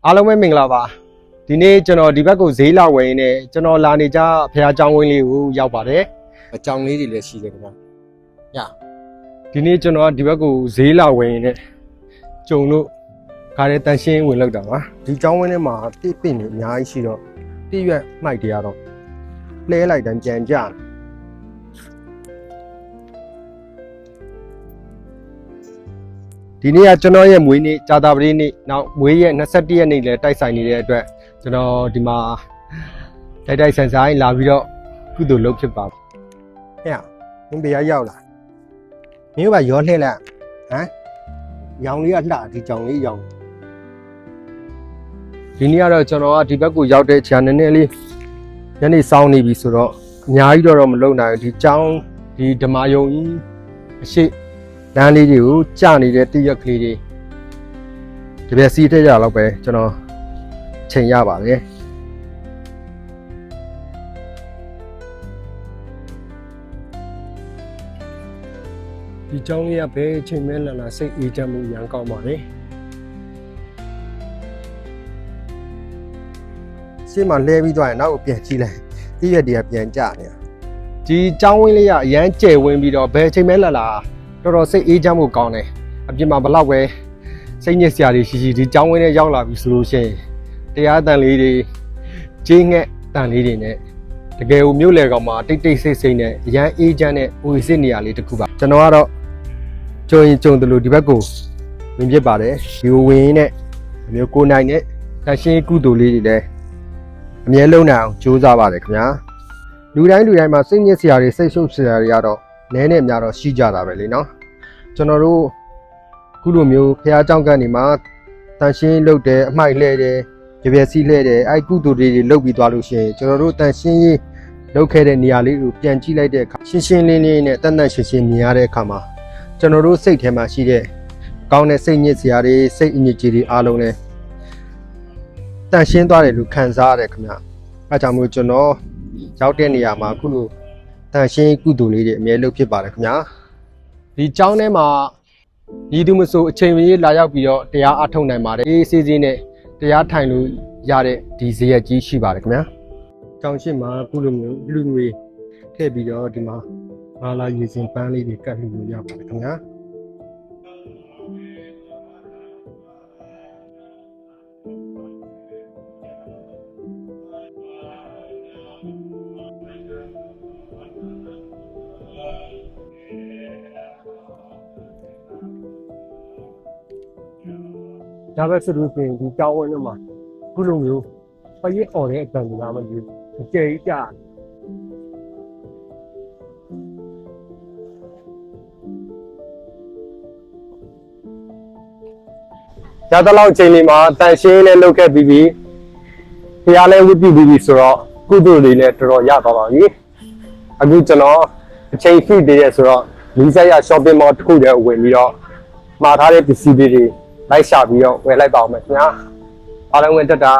အားလုံးပဲမင်္ဂလာပါဒီနေ့ကျွန်တော်ဒီဘက်ကိုဈေးလာဝင်နေကျွန်တော်လာနေကြဖះเจ้าဝင်းလေးကိုရောက်ပါတယ်အကြောင်းလေးတွေလည်းရှိတယ်ခင်ဗျာညဒီနေ့ကျွန်တော်ဒီဘက်ကိုဈေးလာဝင်နေကြုံလို့ခါတဲ့တန်ရှင်းဝင်လောက်တာပါဒီเจ้าဝင်းထဲမှာတိပင့်နေအများကြီးရှိတော့တိရွက်မှိုက်တရားတော့လဲလိုက်တန်းကြံကြဒီနေ့ကကျွန်တော်ရဲ့မွေးနေ့ကြာတာပတိနေ့နောက်မွေးရဲ့21ရက်နေ့လည်းတိုက်ဆိုင်နေတဲ့အတွက်ကျွန်တော်ဒီမှာတိုက်ဆန်ဆိုင်လာပြီးတော့ကုသိုလ်လုပ်ဖြစ်ပါဟဲ့မင်းဘယ်ရောက်လာမင်းကရောလှည့်လိုက်ဟမ်ရောင်လေးကလှဒီကြောင်လေးရောင်ဒီနေ့ကတော့ကျွန်တော်ကဒီဘက်ကိုရောက်တဲ့ခြံနည်းနည်းလေးညနေစောင်းနေပြီဆိုတော့အများကြီးတော့မလုံနိုင်ဘူးဒီကြောင်ဒီဓမ္မယုံကြီးအရှိလမ်းလေးတွေကိုကြာနေတဲ့တရက်ကလေးတွေတပြက်စီးထည့်ကြတော့ပဲကျွန်တော်ချိန်ရပါတယ်ဒီကြောင်းလေးကဘယ်ချိန်မဲလာလာစိတ်အေးချမ်းမှုရန်ကောင်းပါတယ်ရှေ့မှာလဲပြီးသွားရင်နောက်ကိုပြန်ကြည့်လိုက်တရက်တည်းပြန်ကြနေတာဒီကြောင်းဝင်းလေးကအရန်ကျယ်ဝင်းပြီးတော့ဘယ်ချိန်မဲလာလာတော်တော်စိတ်အေးချမ်းမှုကောင်းတယ်အပြင်မှာဘလောက်ပဲစိတ်ညစ်စရာတွေရှိဒီကြောင်းဝင်းနဲ့ရောက်လာပြီဆိုလို့ရှိရင်တရားတန်လေးတွေကြီးငှက်တန်လေးတွေနဲ့တကယ်ကိုမြို့လေကောင်မှာတိတ်တိတ်ဆိတ်ဆိတ်နဲ့အရန်အေးချမ်းတဲ့ဝေစစ်နေရာလေးတစ်ခုပါကျွန်တော်ကတော့ကြုံရင်ကြုံတယ်လို့ဒီဘက်ကိုဝင်ပြစ်ပါတယ်ဒီဝင်နဲ့အမျိုးကိုနိုင်နဲ့တန်ရှင်းကုသိုလ်လေးတွေလည်းအမြဲလုံးနိုင်အောင်ကြိုးစားပါတယ်ခင်ဗျာလူတိုင်းမှာစိတ်ညစ်စရာတွေစိတ်ရှုပ်စရာတွေကတော့နည်းနဲ့များတော့ရှိကြတာပဲလေနော်ကျွန်တော်တို့ခုလိုမျိုးဖះเจ้าကန်နေမှာတန်ရှင်းလုပ်တယ်အမှိုက်လှဲတယ်ကြပြက်စီးလှဲတယ်အဲ့ကုသိုလ်တွေလုပ်ပြီးသွားလို့ရှိရင်ကျွန်တော်တို့တန်ရှင်းရေးလုပ်ခဲ့တဲ့နေရာလေးကိုပြန်ကြည့်လိုက်တဲ့အခါရှင်းရှင်းလင်းလင်းနဲ့တန်ရှင်းမြင်ရတဲ့အခါမှာကျွန်တော်တို့စိတ်ထဲမှာရှိတဲ့ကောင်းတဲ့စိတ်ညစ်စရာတွေစိတ်အညစ်အကြေးတွေအားလုံးလည်းတန်ရှင်းသွားတယ်လို့ခံစားရတယ်ခင်ဗျအဲကြောင့်မို့ကျွန်တော်ရောက်တဲ့နေရာမှာခုလိုတန်ရှင်းကုသိုလ်လေးတွေအမြဲလုပ်ဖြစ်ပါတယ်ခင်ဗျာဒီကျောင်းထဲမှာညီသူမဆိုအချိန်မရွေးလာရောက်ပြီးတော့တရားအထုတ်နိုင်ပါတယ်အေးစေးစေးနဲ့တရားထိုင်လို့ရတဲ့ဒီဇရက်ကြီးရှိပါတယ်ခင်ဗျာကျောင်းရှိမှာခုလိုမျိုးလူငွေထည့်ပြီးတော့ဒီမှာမာလာရေစင်ပန်းလေးတွေကတ်လို့ရပါတယ်ခင်ဗျာဒါပဲဆိုလို့ရှိရင်ဒီကြောင်းဝင်းထဲမှာခုလိုမျိုးပရိအော်တဲ့အတန်ကမှမကြည့်အကျယ်ကြီးကြာရတဲ့လောက်ချိန်လေးမှာတန်ရှင်းလေးလုပ်ခဲ့ပြီးပြီဖျားလဲဝတ်ပြုပြီးပြီဆိုတော့ကုသိုလ်တွေလည်းတော်တော်ရသွားပါပြီအခုကျွန်တော်အချိန်ဖြည့်တည်းရဆိုတော့လီးဆက်ရ shopping mall တစ်ခုတည်းဝင်ပြီးတော့မှာထားတဲ့ပစ္စည်းတွေလိုက်ရှာပြီးတော့ဝယ်လိုက်ပါအောင်မယ်ခင်ဗျာအားလုံးဝင်တက်တာ